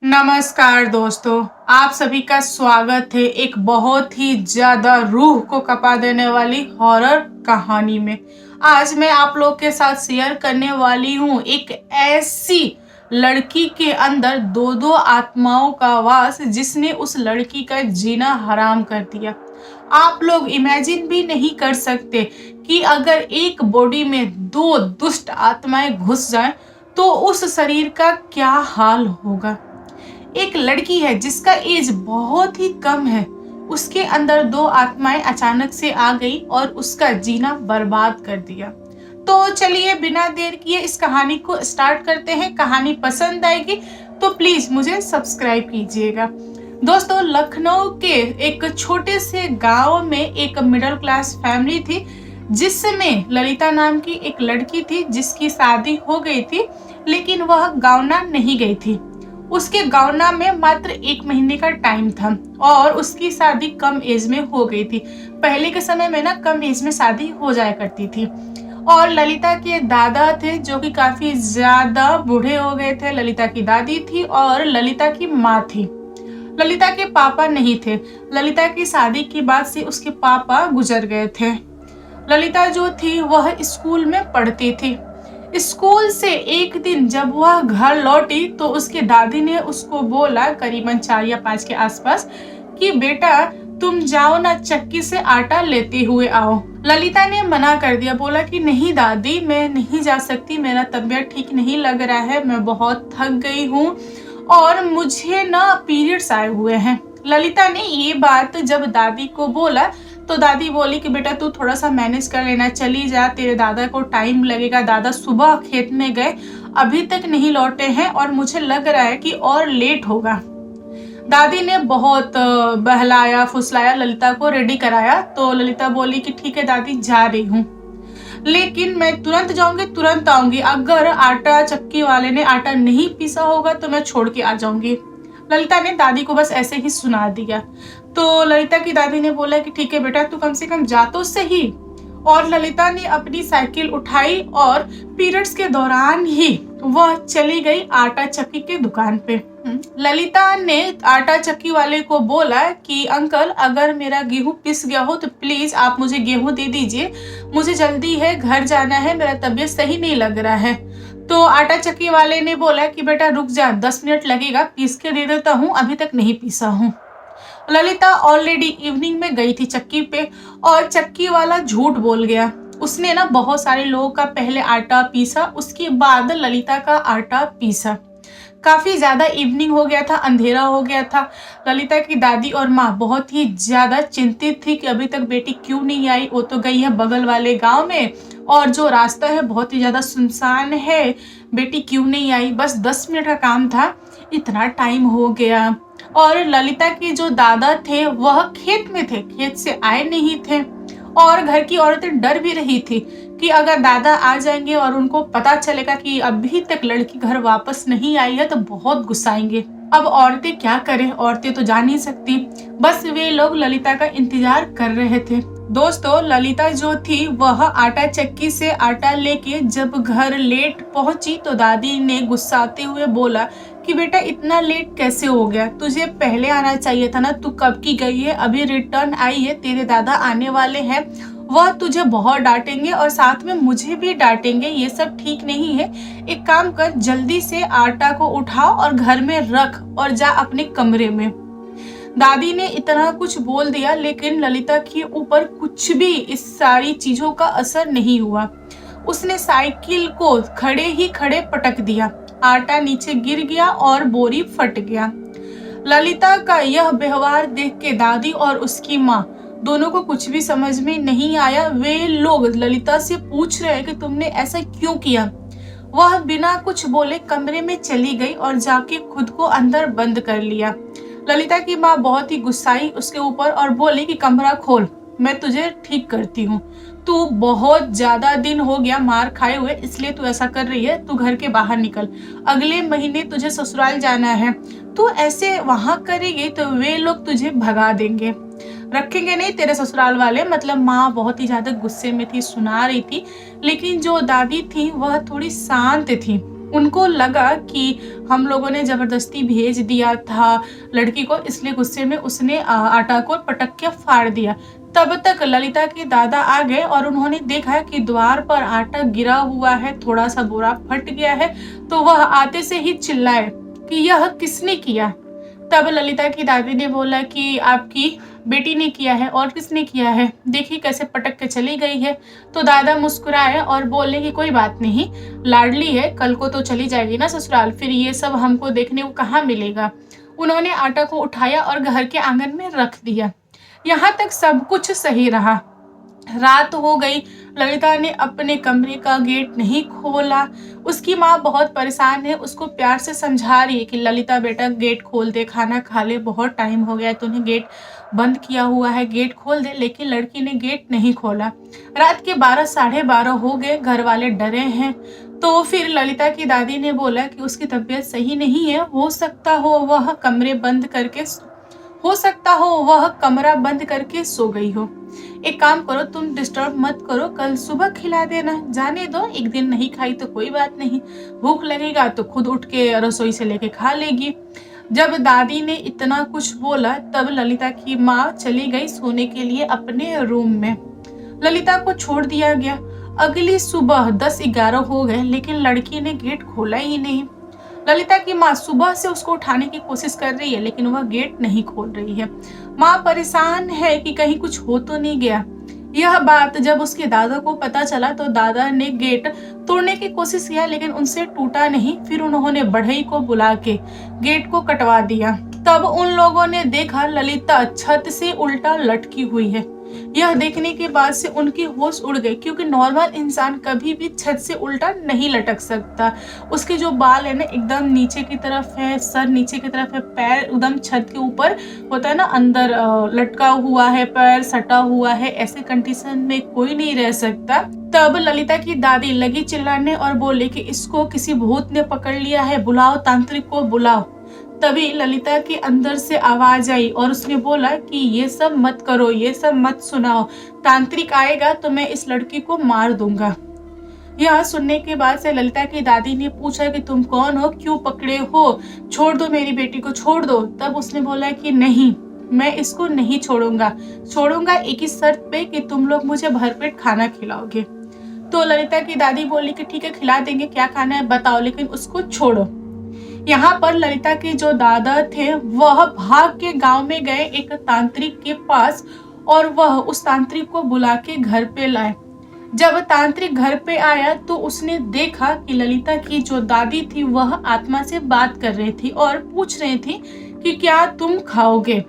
नमस्कार दोस्तों, आप सभी का स्वागत है एक बहुत ही ज़्यादा रूह को कँपा देने वाली हॉरर कहानी में। आज मैं आप लोग के साथ शेयर करने वाली हूँ एक ऐसी लड़की के अंदर दो आत्माओं का वास जिसने उस लड़की का जीना हराम कर दिया। आप लोग इमेजिन भी नहीं कर सकते कि अगर एक बॉडी में दो दुष्ट आत्माएं घुस जाएं तो उस शरीर का क्या हाल होगा। एक लड़की है जिसका एज बहुत ही कम है, उसके अंदर दो आत्माएं अचानक से आ गई और उसका जीना बर्बाद कर दिया। तो चलिए बिना देर किए इस कहानी को स्टार्ट करते हैं। कहानी पसंद आएगी तो प्लीज मुझे सब्सक्राइब कीजिएगा। दोस्तों, लखनऊ के एक छोटे से गांव में एक मिडिल क्लास फैमिली थी जिसमें ललिता नाम की एक लड़की थी जिसकी शादी हो गई थी, लेकिन वह गाँवना नहीं गई थी। उसके गाँवना में मात्र 1 महीने का टाइम था और उसकी शादी कम एज में हो गई थी। पहले के समय में ना कम एज में शादी हो जाया करती थी। और ललिता के दादा थे जो कि काफी ज्यादा बूढ़े हो गए थे। ललिता की दादी थी और ललिता की माँ थी। ललिता के पापा नहीं थे। ललिता की शादी के बाद से उसके पापा गुजर गए थे। ललिता जो थी वह स्कूल में पढ़ती थी। स्कूल से एक दिन जब वह घर लौटी तो उसके दादी ने उसको बोला करीबन 4 या 5 के आसपास कि बेटा तुम जाओ ना, चक्की से आटा लेते हुए आओ। ललिता ने मना कर दिया, बोला कि नहीं दादी, मैं नहीं जा सकती, मेरा तबीयत ठीक नहीं लग रहा है, मैं बहुत थक गई हूँ और मुझे ना पीरियड्स आए हुए हैं। ललिता ने ये बात जब दादी को बोला तो दादी बोली कि बेटा तू थोड़ा सा मैनेज कर लेना, चली जा, तेरे दादा को टाइम लगेगा, दादा सुबह खेत में गए, अभी तक नहीं लौटे हैं और मुझे लग रहा है कि और लेट होगा। दादी ने बहुत बहलाया फुसलाया, ललिता को रेडी कराया। तो ललिता बोली कि ठीक है दादी, जा रही हूँ, लेकिन मैं तुरंत जाऊंगी, तुरंत आऊंगी, अगर आटा चक्की वाले ने आटा नहीं पीसा होगा तो मैं छोड़ के आ जाऊंगी। ललिता ने दादी को बस ऐसे ही सुना दिया। तो ललिता की दादी ने बोला कि ठीक है बेटा, तू कम से कम जा तो सही। और ललिता ने अपनी साइकिल उठाई और पीरियड्स के दौरान ही वह चली गई आटा चक्की के दुकान पे। ललिता ने आटा चक्की वाले को बोला कि अंकल, अगर मेरा गेहूं पिस गया हो तो प्लीज आप मुझे गेहूं दे दीजिए, मुझे जल्दी है, घर जाना है, मेरा तबीयत सही नहीं लग रहा है। तो आटा चक्की वाले ने बोला कि बेटा रुक जा, 10 मिनट लगेगा, पीस के दे देता हूँ, अभी तक नहीं पीसा हूँ। ललिता ऑलरेडी इवनिंग में गई थी चक्की पे और चक्की वाला झूठ बोल गया। उसने ना बहुत सारे लोगों का पहले आटा पीसा, उसके बाद ललिता का आटा पीसा। काफी ज्यादा इवनिंग हो गया था, अंधेरा हो गया था। ललिता की दादी और माँ बहुत ही ज्यादा चिंतित थी कि अभी तक बेटी क्यों नहीं आई, वो तो गई है बगल वाले गांव में और जो रास्ता है बहुत ही ज्यादा सुनसान है, बेटी क्यों नहीं आई। बस 10 मिनट का काम था, इतना टाइम हो गया। और ललिता के जो दादा थे वह खेत में थे, खेत से आए नहीं थे और घर की औरतें डर भी रही थी कि अगर दादा आ जाएंगे और उनको पता चलेगा कि अभी तक लड़की घर वापस नहीं आई है तो बहुत गुस्साएंगे। अब औरतें क्या करें, औरतें तो जा नहीं सकती। बस वे लोग ललिता का इंतजार कर रहे थे। दोस्तों, ललिता जो थी वह आटा चक्की से आटा लेके जब घर लेट पहुंची तो दादी ने गुस्साते हुए बोला कि बेटा इतना लेट कैसे हो गया, तुझे पहले आना चाहिए था ना, तू कब की गई है, अभी रिटर्न आई है, तेरे दादा आने वाले हैं, वह तुझे बहुत डांटेंगे और साथ में मुझे भी डांटेंगे, ये सब ठीक नहीं है। एक काम कर, जल्दी से आटा को उठाओ और घर में रख और जा अपने कमरे में। दादी ने इतना कुछ बोल दिया लेकिन ललिता के ऊपर कुछ भी इस सारी चीजों का असर नहीं हुआ। उसने साइकिल को खड़े ही खड़े पटक दिया, आटा नीचे गिर गया और बोरी फट गया। ललिता का यह व्यवहार देख के दादी और उसकी माँ दोनों को कुछ भी समझ में नहीं आया। वे लोग ललिता से पूछ रहे हैं कि तुमने ऐसा क्यों किया। वह बिना कुछ बोले कमरे में चली गई और जाके खुद को अंदर बंद कर लिया। ललिता की माँ बहुत ही गुस्साई उसके ऊपर और बोली कि कमरा खोल, मैं तुझे ठीक करती हूँ, तू बहुत ज्यादा दिन हो गया मार खाए हुए, इसलिए तू ऐसा कर रही है, तू घर के बाहर निकल, अगले महीने तुझे ससुराल जाना है, तू ऐसे वहां करेगी तो वे लोग तुझे भगा देंगे, रखेंगे नहीं तेरे ससुराल वाले। मतलब माँ बहुत ही ज्यादा गुस्से में थी, सुना रही थी, लेकिन जो दादी थी वह थोड़ी शांत थी। उनको लगा कि हम लोगों ने ज़बरदस्ती भेज दिया था लड़की को, इसलिए गुस्से में उसने आटा को पटक के फाड़ दिया। तब तक ललिता के दादा आ गए और उन्होंने देखा कि द्वार पर आटा गिरा हुआ है, थोड़ा-सा बोरा फट गया है, तो वह आते से ही चिल्लाए कि यह किसने किया? तब ललिता की दादी ने बोला कि आपकी बेटी ने किया है। और किसने किया है? देखिए कैसे पटक के चली गई है। तो दादा मुस्कुराए और बोले कि कोई बात नहीं, लाडली है, कल को तो चली जाएगी ना ससुराल, फिर ये सब हमको देखने को कहाँ मिलेगा। उन्होंने आटा को उठाया और घर के आंगन में रख दिया। यहाँ तक सब कुछ सही रहा। रात हो गई, ललिता ने अपने कमरे का गेट नहीं खोला। उसकी माँ बहुत परेशान है, उसको प्यार से समझा रही है कि ललिता बेटा गेट खोल दे, खाना खा ले, बहुत टाइम हो गया है, तूने गेट बंद किया हुआ है, गेट खोल दे। लेकिन लड़की ने गेट नहीं खोला। रात के 12 साढ़े 12 हो गए, घर वाले डरे हैं। तो फिर ललिता की दादी ने बोला कि उसकी तबीयत सही नहीं है, हो सकता हो वह कमरा बंद करके सो गई हो। एक काम करो, तुम डिस्टर्ब मत करो, कल सुबह खिला देना, जाने दो, एक दिन नहीं खाई तो कोई बात नहीं, भूख लगेगा तो खुद उठ के रसोई से लेके खा लेगी। जब दादी ने इतना कुछ बोला तब ललिता की माँ चली गई सोने के लिए अपने रूम में। ललिता को छोड़ दिया गया। अगली सुबह 10-11 हो गए, लेकिन लड़की ने गेट खोला ही नहीं। ललिता की माँ सुबह से उसको उठाने की कोशिश कर रही है, लेकिन वह गेट नहीं खोल रही है। माँ परेशान है कि कहीं कुछ हो तो नहीं गया। यह बात जब उसके दादा को पता चला तो दादा ने गेट तोड़ने की कोशिश किया, लेकिन उनसे टूटा नहीं। फिर उन्होंने बढ़ई को बुला के गेट को कटवा दिया। तब उन लोगों ने देखा ललिता छत से उल्टा लटकी हुई है। यह देखने के बाद से उनकी होश उड़ गई, क्योंकि नॉर्मल इंसान कभी भी छत से उल्टा नहीं लटक सकता। उसके जो बाल है ना एकदम नीचे की तरफ है, सर नीचे की तरफ है, पैर एकदम छत के ऊपर होता है ना, अंदर लटका हुआ है, पैर सटा हुआ है। ऐसे कंडीशन में कोई नहीं रह सकता। तब ललिता की दादी लगी चिल्लाने और बोले कि इसको किसी भूत ने पकड़ लिया है, बुलाओ, तांत्रिक को बुलाओ। तभी ललिता के अंदर से आवाज आई और उसने बोला कि ये सब मत करो, ये सब मत सुनाओ, तांत्रिक आएगा तो मैं इस लड़की को मार दूंगा। यह सुनने के बाद से ललिता की दादी ने पूछा कि तुम कौन हो, क्यों पकड़े हो, छोड़ दो मेरी बेटी को, छोड़ दो। तब उसने बोला कि नहीं, मैं इसको नहीं छोड़ूंगा एक ही शर्त पे कि तुम लोग मुझे भरपेट खाना खिलाओगे। तो ललिता की दादी बोली कि ठीक है, खिला देंगे, क्या खाना है बताओ, लेकिन उसको छोड़ो। यहाँ पर ललिता के जो दादा थे वह भाग के गांव में गए एक तांत्रिक के पास और वह उस तांत्रिक को बुला के घर पे लाए। जब तांत्रिक घर पे आया तो उसने देखा कि ललिता की जो दादी थी वह आत्मा से बात कर रही थी और पूछ रही थी कि क्या तुम खाओगे।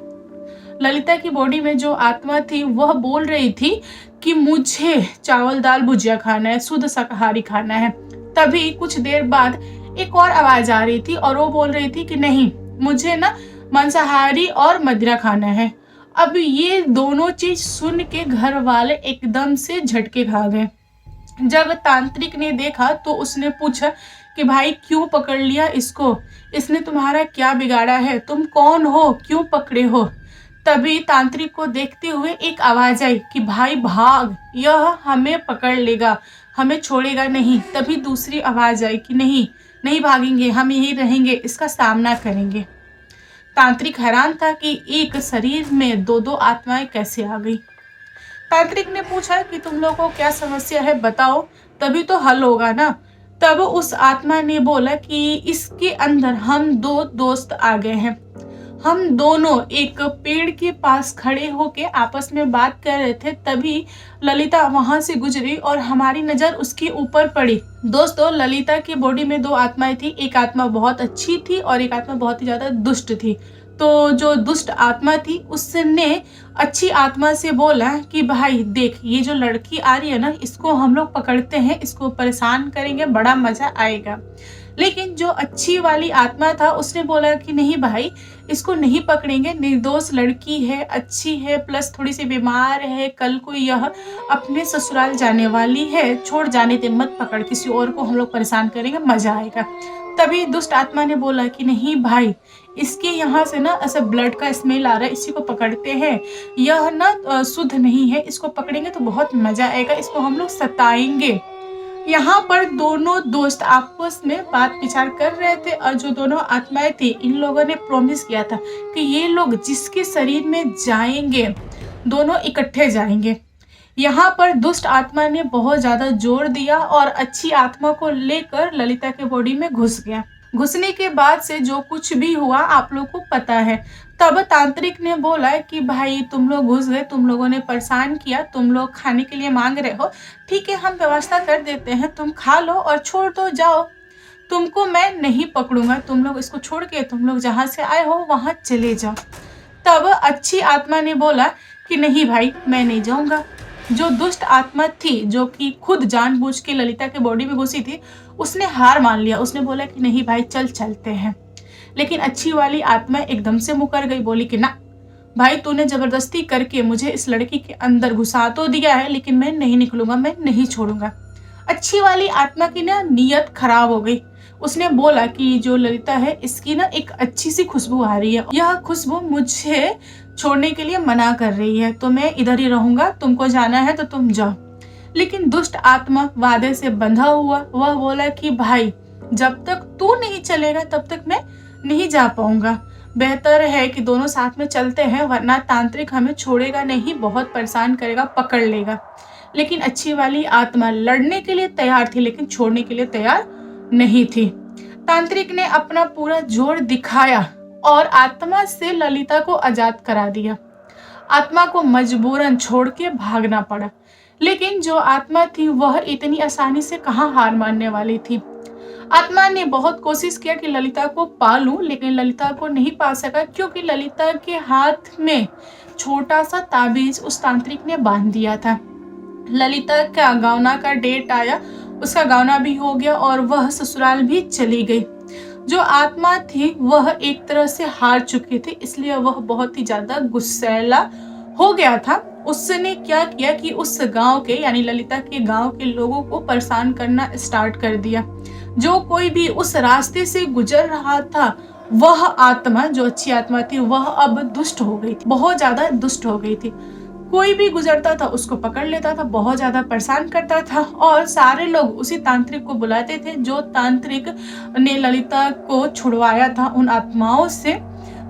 ललिता की बॉडी में जो आत्मा थी वह बोल रही थी कि मुझे चावल दाल भुजिया खाना है, शुद्ध शाकाहारी खाना है। तभी कुछ देर बाद एक और आवाज आ रही थी और वो बोल रही थी कि नहीं, मुझे ना मांसाहारी और मदिरा खाना है। अब ये दोनों चीज सुन के घर वाले एकदम से झटके खा गए। जब तांत्रिक ने देखा तो उसने पूछा कि भाई क्यों पकड़ लिया इसको, इसने तुम्हारा क्या बिगाड़ा है, तुम कौन हो, क्यों पकड़े हो। तभी तांत्रिक को देखते हुए एक आवाज आई कि भाई भाग, यह हमें पकड़ लेगा, हमें छोड़ेगा नहीं। तभी दूसरी आवाज आई कि नहीं भागेंगे, हम यहीं रहेंगे, इसका सामना करेंगे। तांत्रिक हैरान था कि एक शरीर में दो आत्माएं कैसे आ गई। तांत्रिक ने पूछा कि तुम लोगों को क्या समस्या है, बताओ, तभी तो हल होगा ना। तब उस आत्मा ने बोला कि इसके अंदर हम दो दोस्त आ गए हैं। हम दोनों एक पेड़ के पास खड़े होके आपस में बात कर रहे थे, तभी ललिता वहां से गुजरी और हमारी नजर उसके ऊपर पड़ी। दोस्तों, ललिता की बॉडी में दो आत्माएं थी, एक आत्मा बहुत अच्छी थी और एक आत्मा बहुत ही ज्यादा दुष्ट थी। तो जो दुष्ट आत्मा थी उसने अच्छी आत्मा से बोला कि भाई देख, ये जो लड़की आ रही है ना, इसको हम लोग पकड़ते हैं, इसको परेशान करेंगे, बड़ा मजा आएगा। लेकिन जो अच्छी वाली आत्मा था उसने बोला कि नहीं भाई, इसको नहीं पकड़ेंगे, निर्दोष लड़की है, अच्छी है, प्लस थोड़ी सी बीमार है, कल को यह अपने ससुराल जाने वाली है, छोड़, जाने दे, मत पकड़, किसी और को हम लोग परेशान करेंगे, मजा आएगा। तभी दुष्ट आत्मा ने बोला कि नहीं भाई, इसके यहाँ से ना ऐसा ब्लड का स्मेल आ रहा है, इसी को पकड़ते हैं, यह ना शुद्ध नहीं है, इसको पकड़ेंगे तो बहुत मजा आएगा, इसको हम लोग सताएंगे। यहाँ पर दोनों दोस्त आपस में बात विचार कर रहे थे और जो दोनों आत्माएं थी, इन लोगों ने प्रॉमिस किया था कि ये लोग जिसके शरीर में जाएंगे दोनों इकट्ठे जाएंगे। यहाँ पर दुष्ट आत्मा ने बहुत ज्यादा जोर दिया और अच्छी आत्मा को लेकर ललिता के बॉडी में घुस गया। घुसने के बाद से जो कुछ भी हुआ आप लोग को पता है। तब तांत्रिक ने बोला कि भाई तुम लोग घुस गए, तुम लोगों ने परेशान किया, तुम लोग खाने के लिए मांग रहे हो, ठीक है हम व्यवस्था कर देते हैं, तुम खा लो और छोड़ दो, जाओ, तुमको मैं नहीं पकड़ूंगा, तुम लोग इसको छोड़ के तुम लोग जहाँ से आए हो वहां चले जाओ। तब अच्छी आत्मा ने बोला कि नहीं भाई मैं नहीं जाऊंगा। जो दुष्ट आत्मा थी जो कि खुद जानबूझ के ललिता के बॉडी में घुसी थी, उसने हार मान लिया। उसने बोला कि नहीं भाई चल चलते हैं। लेकिन अच्छी वाली आत्मा एकदम से मुकर गई, बोली कि ना भाई तूने जबरदस्ती करके मुझे इस लड़की के अंदर घुसा तो दिया है, लेकिन मैं नहीं निकलूंगा, मैं नहीं छोड़ूंगा। अच्छी वाली आत्मा की ना नीयत खराब हो गई। उसने बोला कि जो ललिता है इसकी ना एक अच्छी सी खुशबू आ रही है, यह खुशबू मुझे छोड़ने के लिए मना कर रही है, तो मैं इधर ही रहूंगा, तुमको जाना है तो तुम जाओ। लेकिन दुष्ट आत्मा वादे से बंधा हुआ, वह बोला कि भाई जब तक तू नहीं चलेगा तब तक मैं नहीं जा पाऊंगा, बेहतर है कि दोनों साथ में चलते हैं, वरना तांत्रिक हमें छोड़ेगा नहीं, बहुत परेशान करेगा, पकड़ लेगा। लेकिन अच्छी वाली आत्मा लड़ने के लिए तैयार थी लेकिन छोड़ने के लिए तैयार नहीं थी। तांत्रिक ने अपना पूरा जोर दिखाया और आत्मा से ललिता को आजाद करा दिया। आत्मा को मजबूरन छोड़ के भागना पड़ा। लेकिन जो आत्मा थी वह इतनी आसानी से कहाँ हार मानने वाली थी। आत्मा ने बहुत कोशिश किया कि ललिता को पालूं, लेकिन ललिता को नहीं पा सका क्योंकि ललिता के हाथ में छोटा सा ताबीज उस तांत्रिक ने बांध दिया था। ललिता का गावना का डेट आया, उसका गावना भी हो गया और वह ससुराल भी चली गई। जो आत्मा थी वह एक तरह से हार चुकी थी, इसलिए वह बहुत ही ज्यादा गुस्सैला हो गया था। उसने क्या किया कि उस गांव के यानी ललिता के गांव के लोगों को परेशान करना स्टार्ट कर दिया। जो कोई भी उस रास्ते से गुजर रहा था, वह आत्मा जो अच्छी आत्मा थी वह अब दुष्ट हो गई थी, बहुत ज्यादा दुष्ट हो गई थी। कोई भी गुजरता था उसको पकड़ लेता था, बहुत ज्यादा परेशान करता था और सारे लोग उसी तांत्रिक को बुलाते थे जो तांत्रिक ने ललिता को छुड़वाया था उन आत्माओं से।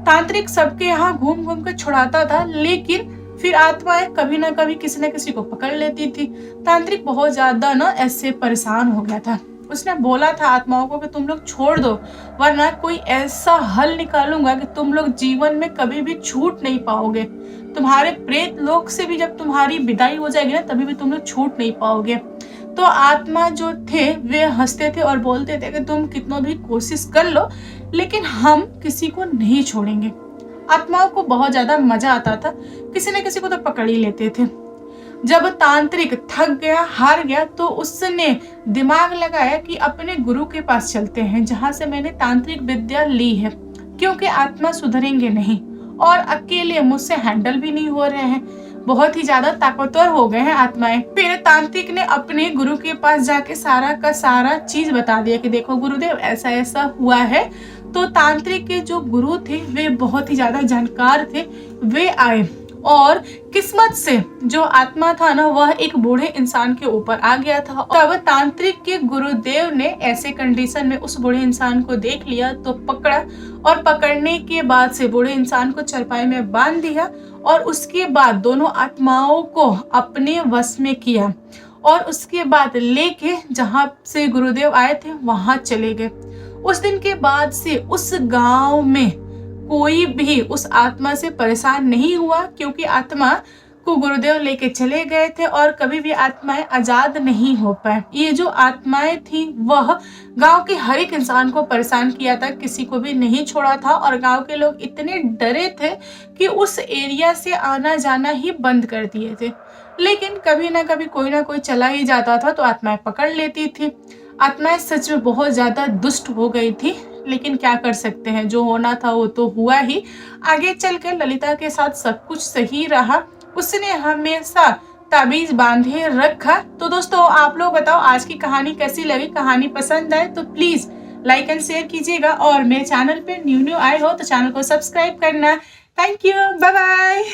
तांत्रिक सबके यहाँ घूम घूम कर छुड़ाता था, लेकिन फिर आत्माएं कभी ना कभी किसी न किसी को पकड़ लेती थी। तांत्रिक बहुत ज्यादा ना ऐसे परेशान हो गया था। उसने बोला था आत्माओं को कि तुम लोग छोड़ दो, वरना कोई ऐसा हल निकालूंगा कि तुम लोग जीवन में कभी भी छूट नहीं पाओगे। तुम्हारे प्रेत लोक से भी जब तुम्हारी विदाई हो जाएगी ना, तभी भी तुम लोग छूट नहीं पाओगे। तो आत्मा जो थे वे हंसते थे और बोलते थे कि तुम कितना भी कोशिश कर लो, लेकिन हम किसी को नहीं छोड़ेंगे। आत्माओं को बहुत ज्यादा मजा आता था, किसी न किसी को तो पकड़ ही लेते थे। जब तांत्रिक थक गया, हार गया, तो उसने दिमाग लगाया कि अपने गुरु के पास चलते हैं जहां से मैंने तांत्रिक विद्या ली है, क्योंकि आत्मा सुधरेंगे नहीं और अकेले मुझसे हैंडल भी नहीं हो रहे हैं, बहुत ही ज्यादा ताकतवर हो गए हैं आत्माएं। फिर तांत्रिक ने अपने गुरु के पास जाके सारा का सारा चीज बता दिया कि देखो गुरुदेव ऐसा ऐसा हुआ है। तो तांत्रिक के जो गुरु थे वे बहुत ही ज्यादा जानकार थे, वे आए और किस्मत से जो आत्मा था ना वह एक बूढ़े इंसान के ऊपर आ गया था। तब तांत्रिक के गुरुदेव ने ऐसे कंडीशन में उस बूढ़े इंसान को देख लिया तो पकड़ा और पकड़ने के बाद से बूढ़े इंसान को चारपाई में बांध दिया और उसके बाद दोनों आत्माओं को अपने वश में किया और उसके बाद लेके जहां से गुरुदेव आए थे वहां चले गए। उस दिन के बाद से उस गांव में कोई भी उस आत्मा से परेशान नहीं हुआ, क्योंकि आत्मा को गुरुदेव लेके चले गए थे और कभी भी आत्माएं आजाद नहीं हो पाए। ये जो आत्माएं थी वह गांव के हर एक इंसान को परेशान किया था, किसी को भी नहीं छोड़ा था और गांव के लोग इतने डरे थे कि उस एरिया से आना जाना ही बंद कर दिए थे। लेकिन कभी ना कभी कोई ना कोई चला ही जाता था तो आत्माएं पकड़ लेती थी। आत्माएं सच में बहुत ज्यादा दुष्ट हो गई थी, लेकिन क्या कर सकते हैं, जो होना था वो तो हुआ ही। आगे चलकर ललिता के साथ सब कुछ सही रहा, उसने हमेशा ताबीज बांधे रखा। तो दोस्तों आप लोग बताओ आज की कहानी कैसी लगी, कहानी पसंद आए तो प्लीज लाइक एंड शेयर कीजिएगा और मेरे चैनल पे न्यू आए हो तो चैनल को सब्सक्राइब करना। Thank you, bye bye.